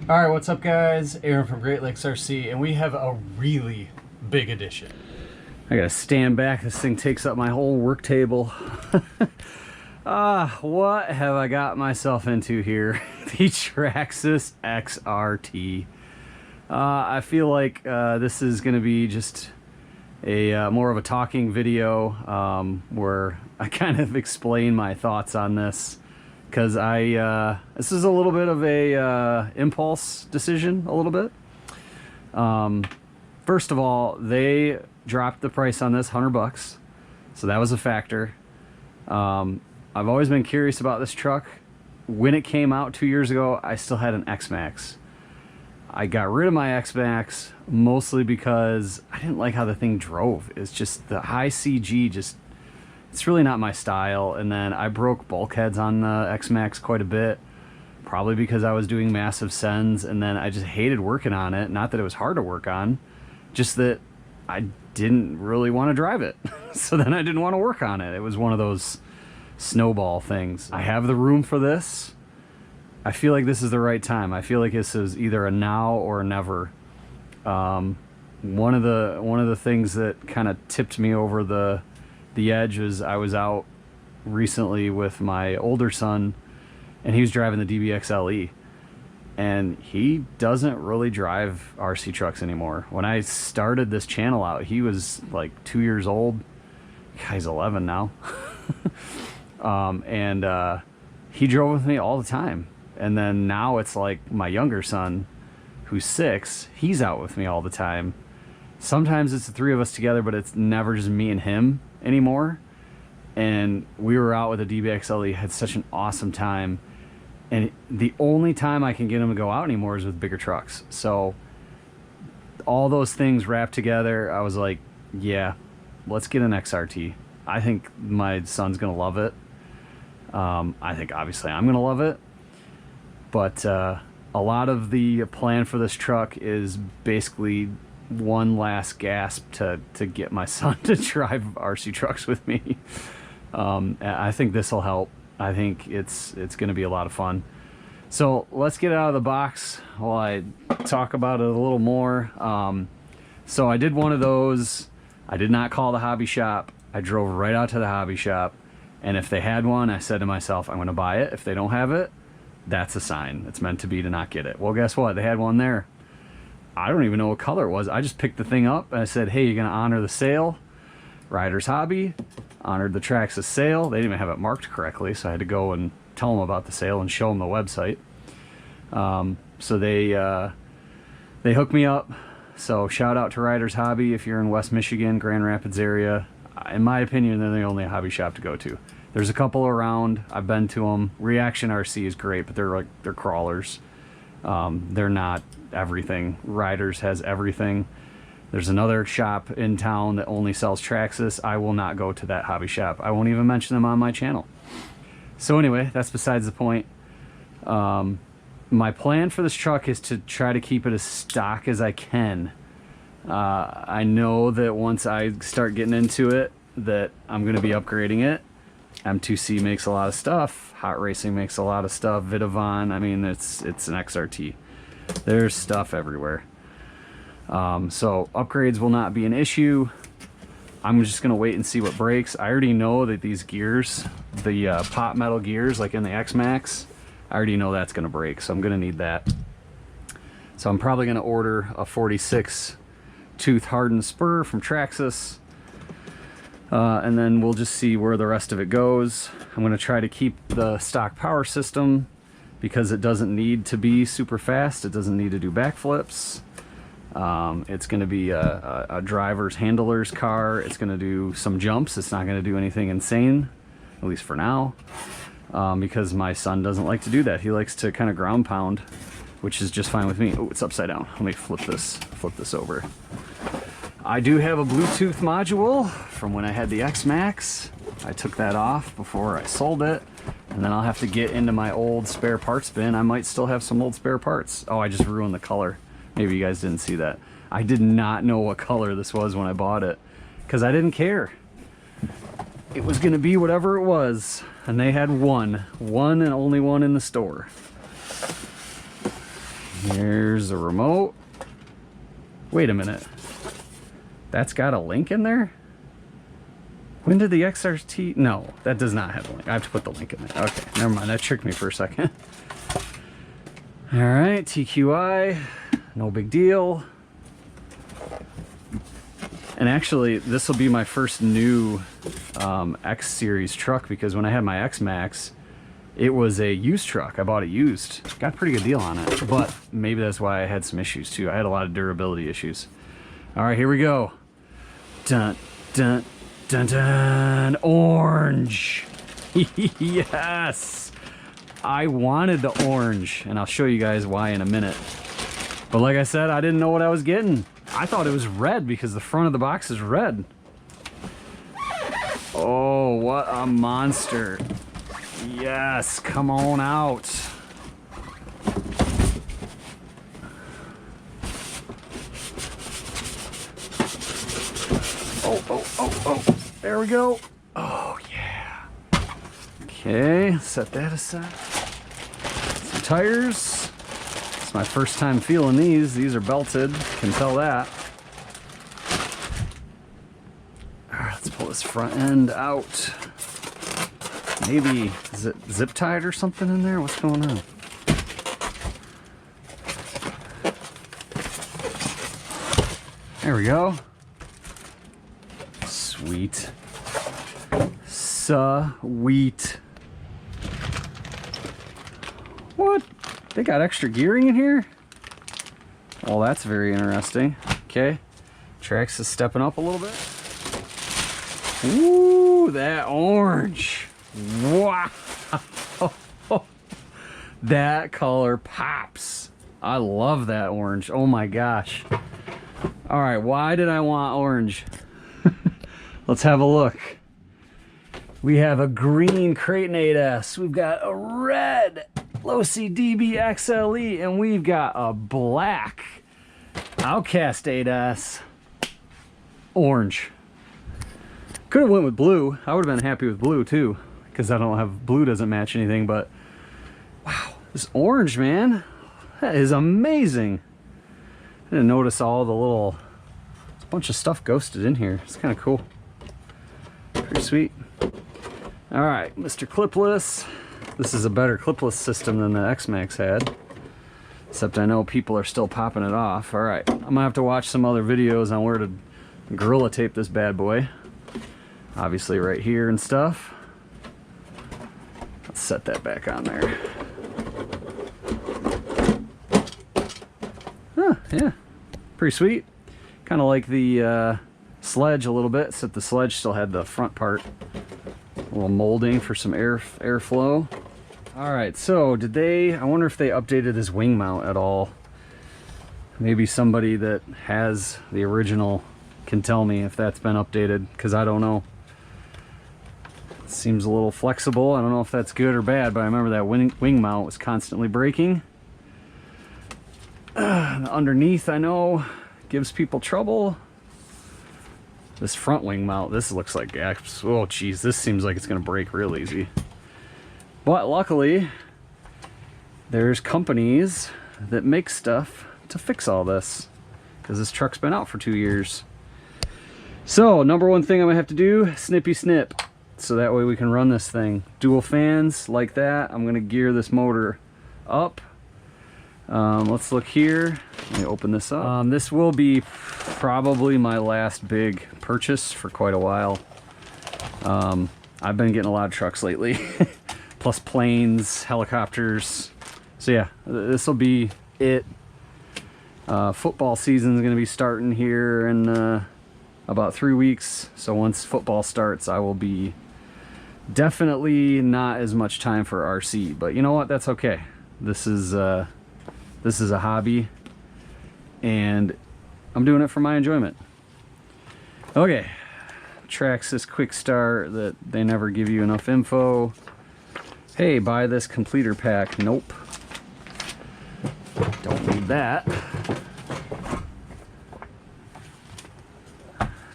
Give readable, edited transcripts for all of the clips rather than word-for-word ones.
All right, what's up, guys? Aaron from Great Lakes RC, and we have a really big edition. I gotta stand back. This thing takes up my whole work table. What have I got myself into here? The Traxxas XRT. I feel like this is gonna be just a more of a talking video where I kind of explain my thoughts on this, because this is a little bit of a impulse decision, a little bit. First of all, they dropped the price on this $100, so that was a factor. I've always been curious about this truck. When it came out 2 years ago, I still had an X-Max. I got rid of my X-Max mostly because I didn't like how the thing drove. It's just the high CG, it's really not my style. And then I broke bulkheads on the X-Max quite a bit, probably because I was doing massive sends, and then I just hated working on it. Not that it was hard to work on, just that I didn't really want to drive it. So then I didn't want to work on it. It was one of those snowball things. I have the room for this. I feel like this is the right time. I feel like this is either a now or a never. One of the things that kind of tipped me over the edge was I was out recently with my older son, and he was driving the DBX-LE, and he doesn't really drive RC trucks anymore. When I started this channel out, he was like 2 years old. He's 11 now. He drove with me all the time. And then now it's like my younger son, who's 6, he's out with me all the time. Sometimes it's the three of us together, but it's never just me and him anymore. And we were out with the DBX-LE, had such an awesome time. And the only time I can get him to go out anymore is with bigger trucks. So all those things wrapped together, I was like, yeah, let's get an XRT. I think my son's gonna love it. I think obviously I'm gonna love it. But a lot of the plan for this truck is basically one last gasp to get my son to drive RC trucks with me. I think this will help. I think it's going to be a lot of fun. So let's get out of the box while I talk about it a little more. So I did one of those. I did not call the hobby shop. I drove right out to the hobby shop, and if they had one, I said to myself, I'm going to buy it. If they don't have it, that's a sign. It's meant to be to not get it. Well, guess what? They had one there. I don't even know what color it was. I just picked the thing up and I said, hey, you're going to honor the sale? Riders Hobby honored the Traxxas sale. They didn't even have it marked correctly, so I had to go and tell them about the sale and show them the website. So they hooked me up. So shout out to Riders Hobby if you're in West Michigan, Grand Rapids area. In my opinion, they're the only hobby shop to go to. There's a couple around. I've been to them. Reaction RC is great, but they're crawlers. They're not everything. Riders has everything. There's another shop in town that only sells Traxxas. I will not go to that hobby shop. I won't even mention them on my channel. So anyway, that's besides the point. My plan for this truck is to try to keep it as stock as I can. I know that once I start getting into it, that I'm going to be upgrading it. M2C makes a lot of stuff. Hot Racing makes a lot of stuff. Vidavon, I mean, it's an XRT. There's stuff everywhere. So upgrades will not be an issue. I'm just gonna wait and see what breaks. I already know that these gears, the pot metal gears like in the X-Max, I already know that's gonna break, so I'm gonna need that. So I'm probably gonna order a 46 tooth hardened spur from Traxxas. And then we'll just see where the rest of it goes. I'm going to try to keep the stock power system because it doesn't need to be super fast. It doesn't need to do backflips. It's going to be a driver's handler's car. It's going to do some jumps. It's not going to do anything insane, at least for now, because my son doesn't like to do that. He likes to kind of ground pound, which is just fine with me. Oh, it's upside down. Let me flip this over. I do have a Bluetooth module from when I had the X-Max. I took that off before I sold it, and then I'll have to get into my old spare parts bin. I might still have some old spare parts. Oh, I just ruined the color. Maybe you guys didn't see that. I did not know what color this was when I bought it, because I didn't care. It was going to be whatever it was, and they had one and only one in the store. Here's the remote. Wait a minute. That's got a link in there? When did the XRT... No, that does not have a link. I have to put the link in there. Okay, never mind. That tricked me for a second. All right, TQI. No big deal. And actually, this will be my first new X Series truck, because when I had my X Max, it was a used truck. I bought it used. Got a pretty good deal on it, but maybe that's why I had some issues too. I had a lot of durability issues. All right, here we go. Dun, dun, dun, dun. Orange. Yes. I wanted the orange, and I'll show you guys why in a minute. But like I said, I didn't know what I was getting. I thought it was red because the front of the box is red. Oh, what a monster. Yes, come on out. Oh, there we go. Oh, yeah. Okay, set that aside. Some tires. It's my first time feeling these. These are belted, can tell that. All right, let's pull this front end out. Maybe, is it zip tied or something in there? What's going on? There we go. Sweet. Sweet. What? They got extra gearing in here? Well, that's very interesting. Okay. Traxxas is stepping up a little bit. Ooh, that orange. Wow. That color pops. I love that orange. Oh my gosh. All right, why did I want orange? Let's have a look. We have a green Creighton 8S. We've got a red Losi DB XLE, and we've got a black Outcast 8S. Orange. Could have went with blue. I would have been happy with blue too, because I don't have blue, doesn't match anything, but wow, this orange, man, that is amazing. I didn't notice all the little, there's a bunch of stuff ghosted in here. It's kind of cool. Pretty sweet. All right, Mr. Clipless. This is a better clipless system than the X-Max had, except I know people are still popping it off. All right, I'm gonna have to watch some other videos on where to Gorilla Tape this bad boy. Obviously right here and stuff. Let's set that back on there. Huh, yeah, pretty sweet. Kind of like the sledge a little bit, except the sledge still had the front part. A little molding for some airflow. All right, so did they, I wonder if they updated this wing mount at all. Maybe somebody that has the original can tell me if that's been updated, because I don't know. It seems a little flexible. I don't know if that's good or bad, but I remember that wing mount was constantly breaking. Underneath, I know, gives people trouble. This front wing mount, this looks like, oh geez, this seems like it's gonna break real easy. But luckily, there's companies that make stuff to fix all this, because this truck's been out for 2 years. So, number one thing I'm gonna have to do, snippy snip, so that way we can run this thing. Dual fans, like that. I'm gonna gear this motor up. Let's look here. Let me open this up. This will be probably my last big purchase for quite a while. I've been getting a lot of trucks lately, plus planes, helicopters. So yeah, this will be it. Football season is going to be starting here in about 3 weeks. So once football starts, I will be definitely not as much time for RC. But you know what? That's okay. This is a hobby, and I'm doing it for my enjoyment. Okay, Traxxas quick start that they never give you enough info. Hey, buy this completer pack. Nope, don't need that.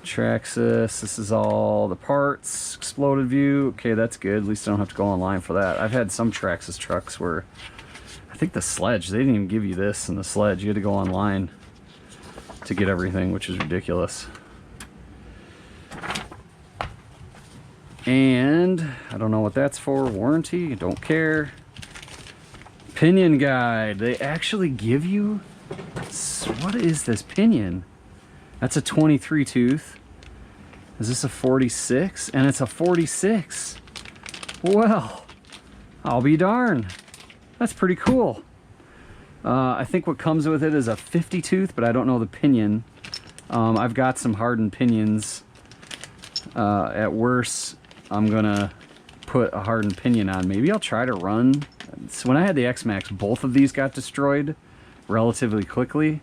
Traxxas, this is all the parts. Exploded view. Okay, that's good. At least I don't have to go online for that. I've had some Traxxas trucks where I I think the sledge, they didn't even give you this in the sledge. You had to go online to get everything, which is ridiculous. And I don't know what that's for. Warranty, don't care. Pinion guide. They actually give you, what is this pinion? That's a 23 tooth. Is this a 46? And it's a 46. Well, I'll be darned. That's pretty cool. I think what comes with it is a 50 tooth, but I don't know the pinion. I've got some hardened pinions. At worst, I'm gonna put a hardened pinion on. Maybe I'll try to run. So when I had the X-Max, both of these got destroyed relatively quickly.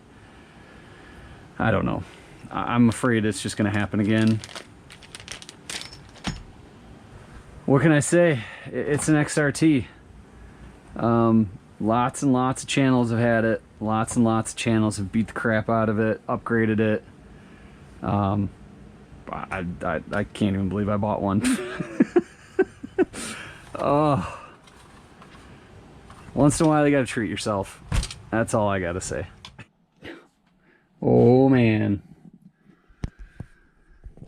I don't know. I'm afraid it's just gonna happen again. What can I say? It's an XRT. Lots and lots of channels have had it. Lots and lots of channels have beat the crap out of it, upgraded it. I can't even believe I bought one. Oh. Once in a while you gotta treat yourself. That's all I gotta say. Oh man.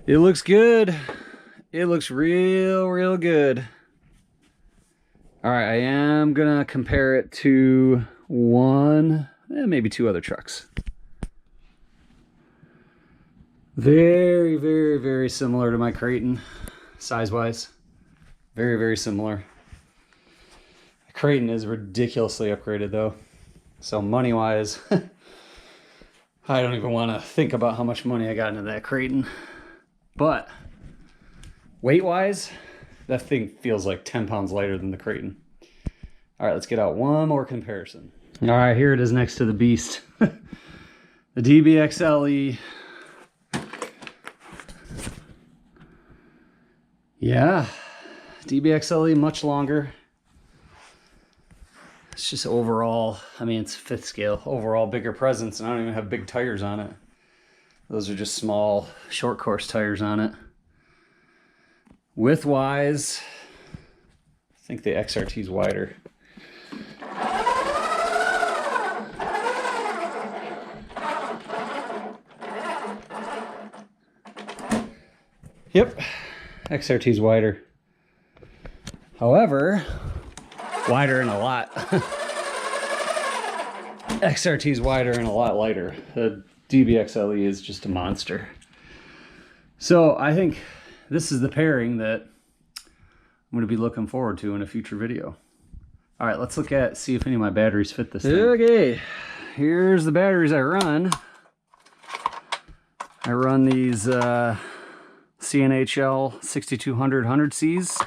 It looks good. It looks real good. Alright, I am gonna compare it to one, maybe two other trucks. Very similar to my Creighton, size-wise. Very similar. The Creighton is ridiculously upgraded though. So money-wise, I don't even want to think about how much money I got into that Creighton. But weight-wise, that thing feels like 10 pounds lighter than the Creighton. All right, let's get out one more comparison. All right, here it is next to the beast. The DBXLE. Yeah, DBXLE much longer. It's just overall, I mean, it's 5th scale. Overall bigger presence, and I don't even have big tires on it. Those are just small, short course tires on it. Width-wise, I think the XRT's wider. Yep, XRT's wider. However, wider and a lot. XRT's wider and a lot lighter. The DBXLE is just a monster. So I think this is the pairing that I'm going to be looking forward to in a future video. All right, let's see if any of my batteries fit this thing. Okay, here's the batteries I run. I run these CNHL 6200 100Cs.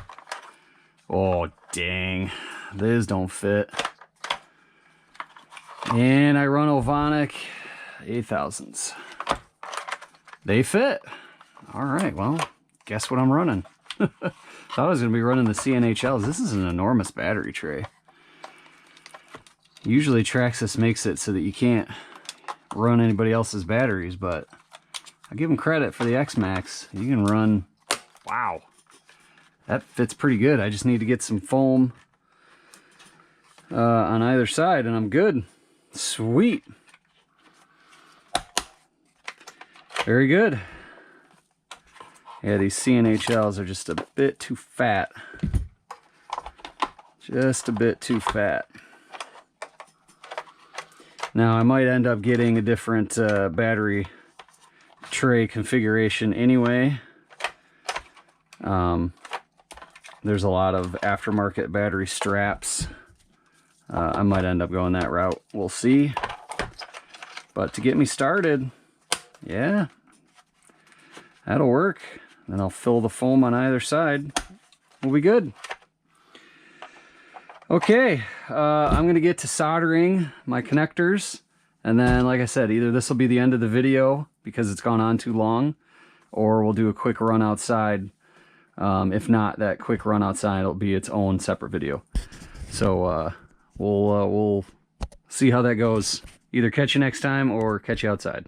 Oh, dang. These don't fit. And I run Ovonic 8000s. They fit. All right, well, guess what I'm running? Thought I was going to be running the CNHLs. This is an enormous battery tray. Usually Traxxas makes it so that you can't run anybody else's batteries, but I give them credit for the X-Max. You can run, wow, that fits pretty good. I just need to get some foam on either side and I'm good. Sweet. Very good. Yeah, these CNHLs are just a bit too fat. Just a bit too fat. Now I might end up getting a different battery tray configuration anyway. There's a lot of aftermarket battery straps. I might end up going that route. We'll see. But to get me started, yeah, that'll work. Then I'll fill the foam on either side. We'll be good. Okay, I'm gonna get to soldering my connectors, and then, like I said, either this will be the end of the video because it's gone on too long, or we'll do a quick run outside. If not, that quick run outside will be its own separate video. So we'll see how that goes. Either catch you next time or catch you outside.